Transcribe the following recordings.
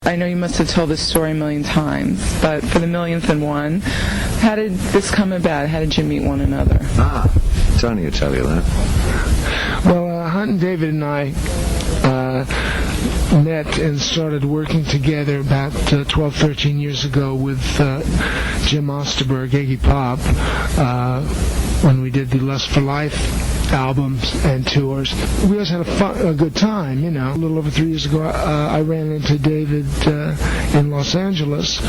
I know you must have told this story a million times, but for the millionth and one, how did this come about? How did you meet one another? Tony will tell you that. Well, Hunt and David and I met and started working together about 12, 13 years ago with Jim Osterberg, Iggy Pop, when we did the Lust for Life albums and tours. We always had a good time, you know. A little over 3 years ago, I ran into David in Los Angeles,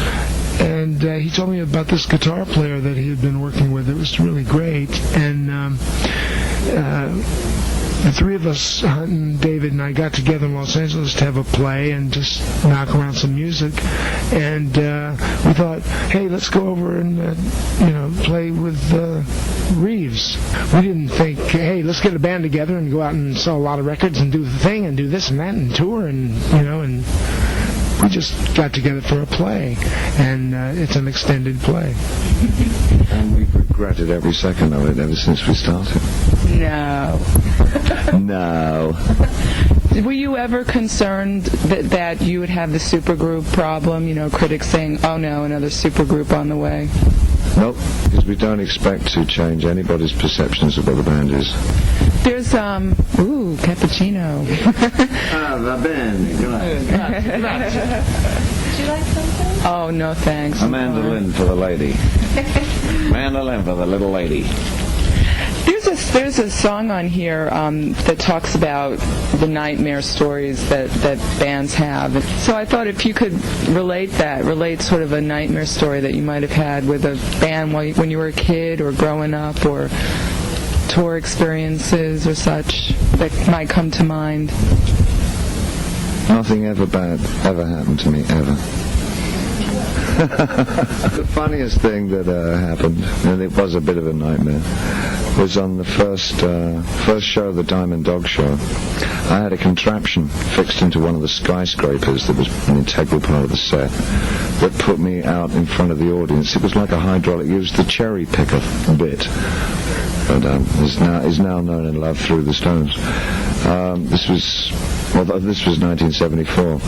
and he told me about this guitar player that he had been working with. It was really great, and the three of us, Hunt and David and I, got together in Los Angeles to have a play and just knock around some music. And we thought, hey, let's go over and, play with Reeves. We didn't think, hey, let's get a band together and go out and sell a lot of records and do the thing and do this and that and tour and we just got together for a play. And it's an extended play. And we've regretted every second of it ever since we started. No. No. Were you ever concerned that you would have the supergroup problem? You know, critics saying, oh no, another supergroup on the way. Nope, because we don't expect to change anybody's perceptions of what the band is. There's, cappuccino. Va bene, grazie. Would you like something? Oh, no thanks. A mandolin for the lady. Mandolin for the little lady. There's a song on here that talks about the nightmare stories that bands have. So I thought if you could relate sort of a nightmare story that you might have had with a band when you were a kid or growing up, or tour experiences or such that might come to mind. Nothing ever bad ever happened to me, ever. The funniest thing that happened, and it was a bit of a nightmare, was on the first show, the Diamond Dog Show. I had a contraption fixed into one of the skyscrapers that was an integral part of the set that put me out in front of the audience. It was like a hydraulic. It was the cherry picker bit, but is now known and loved through the Stones. This was 1974.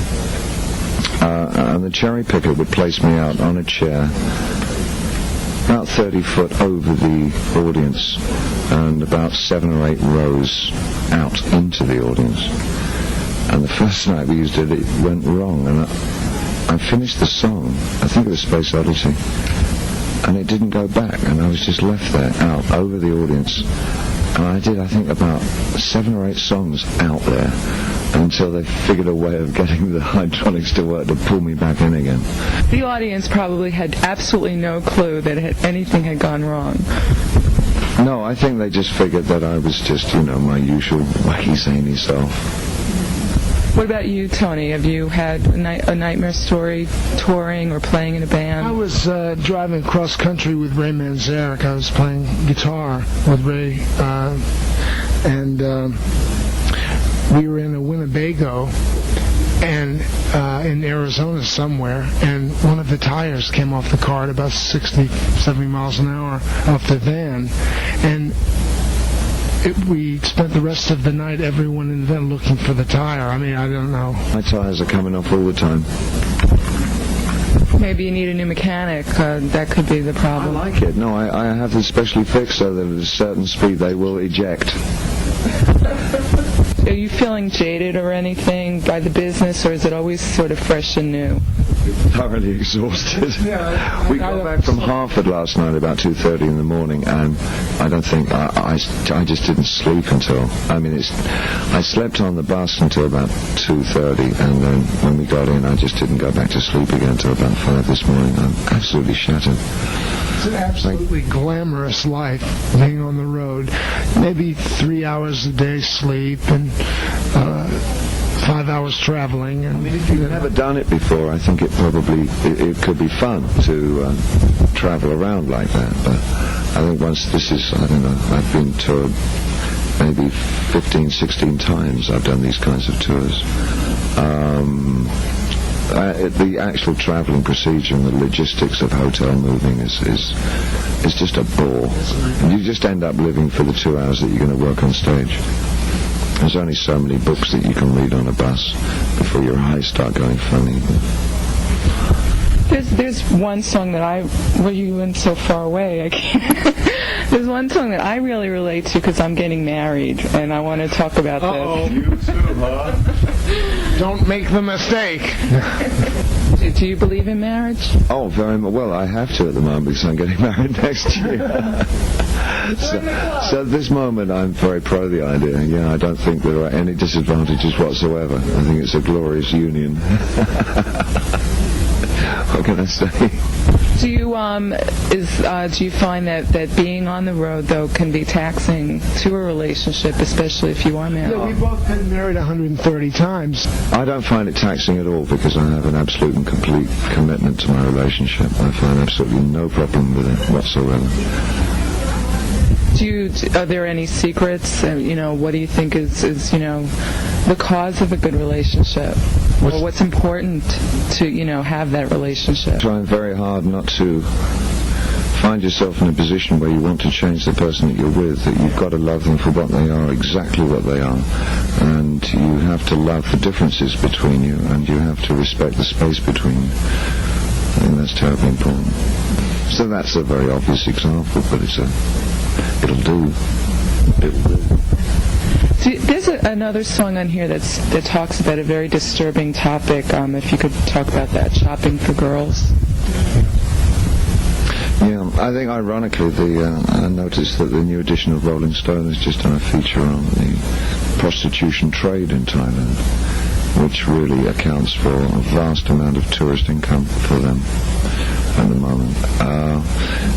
And the cherry picker would place me out on a chair about 30 foot over the audience and about 7 or 8 rows out into the audience. And the first night we used it, it went wrong, and I finished the song, I think it was Space Odyssey, and it didn't go back, and I was just left there out over the audience. And I did, I think, about 7 or 8 songs out there until they figured a way of getting the hydraulics to work to pull me back in again. The audience probably had absolutely no clue that anything had gone wrong. No, I think they just figured that I was just, my usual wacky, zany self. What about you, Tony? Have you had a nightmare story touring or playing in a band? I was driving cross country with Ray Manzarek. I was playing guitar with Ray, and we were in a Winnebago and in Arizona somewhere, and one of the tires came off the car at about 60, 70 miles an hour off the van, and we spent the rest of the night, everyone in the van, looking for the tire. I mean, I don't know. My tires are coming off all the time. Maybe you need a new mechanic. That could be the problem. I like it. No, I have them specially fixed so that at a certain speed they will eject. Are you feeling jaded or anything by the business, or is it always sort of fresh and new? Thoroughly exhausted. Yeah, we got back from Hartford last night about 2:30 in the morning, and I don't think I just didn't sleep until. I slept on the bus until about 2:30, and then when we got in, I just didn't go back to sleep again until about 5 this morning. I'm absolutely shattered. It's an absolutely glamorous life, being on the road. Maybe 3 hours a day sleep and 5 hours traveling. And, if you've never done it before, I think it could be fun to travel around like that. But I think once this is, I don't know, I've been toured maybe 15, 16 times. I've done these kinds of tours. The actual travelling procedure and the logistics of hotel moving is just a bore. And you just end up living for the 2 hours that you're going to work on stage. There's only so many books that you can read on a bus before your eyes start going funny. one song that well, you went so far away, I can't. There's one song that I really relate to because I'm getting married, and I want to talk about this. You too, huh? Don't make the mistake. Do you believe in marriage? Oh, very much. Well, I have to at the moment because I'm getting married next year. So at this moment, I'm very pro the idea. Yeah, I don't think there are any disadvantages whatsoever. I think it's a glorious union. What can I say? Do you do you find that being on the road though can be taxing to a relationship, especially if you are married? Yeah, we've both been married 130 times. I don't find it taxing at all because I have an absolute and complete commitment to my relationship. I find absolutely no problem with it whatsoever. Are there any secrets? What do you think is the cause of a good relationship? Or what's important to, have that relationship? Trying very hard not to find yourself in a position where you want to change the person that you're with, that you've got to love them for what they are, exactly what they are. And you have to love the differences between you, and you have to respect the space between you. I think that's terribly important. So that's a very obvious example, but it'll do. It'll do. There's another song on here that talks about a very disturbing topic. If you could talk about that, shopping for girls. Yeah, I think ironically, I noticed that the new edition of Rolling Stone has just done a feature on the prostitution trade in Thailand, which really accounts for a vast amount of tourist income for them at the moment.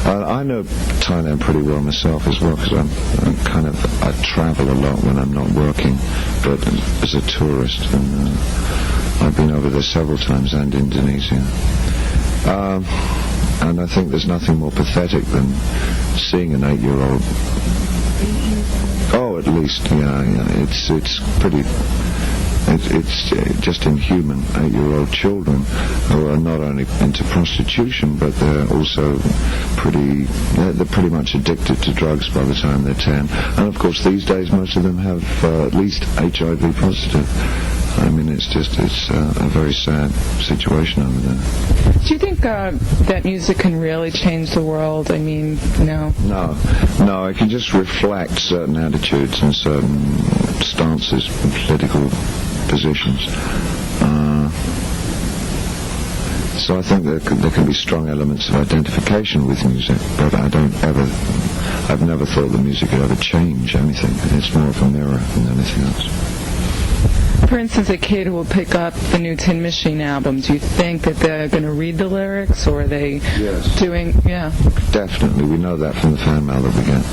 I know Thailand pretty well myself as well because I travel a lot when I'm not working, but as a tourist, and I've been over there several times, and Indonesia. And I think there's nothing more pathetic than seeing an 8-year-old. Oh, at least, yeah. It's pretty. It's just inhuman. 8-year-old children who are not only into prostitution, but they're also they're pretty much addicted to drugs by the time they're 10. And of course, these days, most of them have at least HIV positive. I mean, it's a very sad situation over there. Do you think that music can really change the world? I mean, no. No, it can just reflect certain attitudes and certain stances and political positions. So I think there can be strong elements of identification with music, but I've never thought the music could ever change anything. It's more of a mirror than anything else. For instance, a kid who will pick up the new Tin Machine album, do you think that they're going to read the lyrics, or are they doing... Yeah. Definitely. We know that from the fan mail that we get.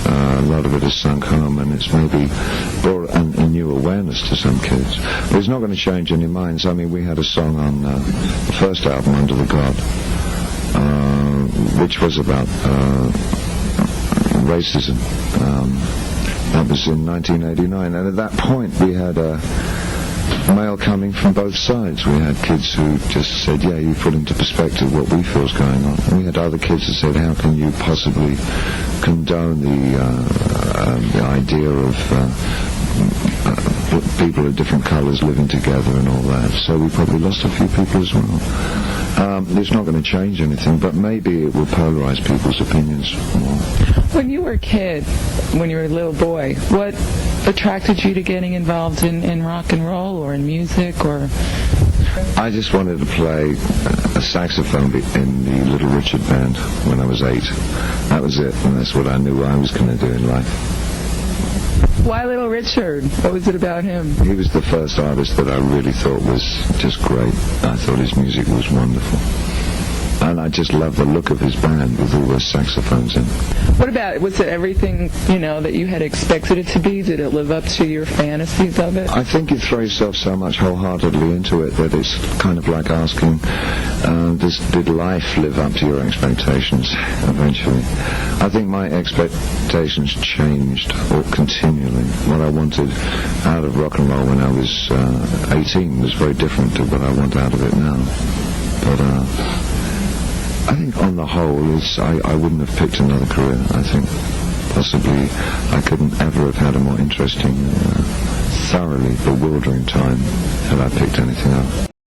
A lot of it is sunk home, and it's maybe brought a new awareness to some kids. But it's not going to change any minds. I mean, we had a song on the first album, Under the God, which was about racism. That was in 1989, and at that point we had mail coming from both sides. We had kids who just said, yeah, you put into perspective what we feel is going on. And we had other kids that said, how can you possibly condone the idea of people of different colours living together and all that. So we probably lost a few people as well. It's not going to change anything, but maybe it will polarise people's opinions more. When you were a kid, when you were a little boy, what attracted you to getting involved in rock and roll or in music? Or I just wanted to play a saxophone in the Little Richard band when I was 8. That was it, and that's what I knew I was going to do in life. Why Little Richard? What was it about him? He was the first artist that I really thought was just great. I thought his music was wonderful. And I just loved the look of his band with all those saxophones in. What about, was it everything, that you had expected it to be? Did it live up to your fantasies of it? I think you throw yourself so much wholeheartedly into it that it's kind of like asking, did life live up to your expectations eventually? I think my expectations changed continually. What I wanted out of rock and roll when I was 18 was very different to what I want out of it now. But I think on the whole, I wouldn't have picked another career. I think possibly I couldn't ever have had a more interesting, thoroughly bewildering time had I picked anything else.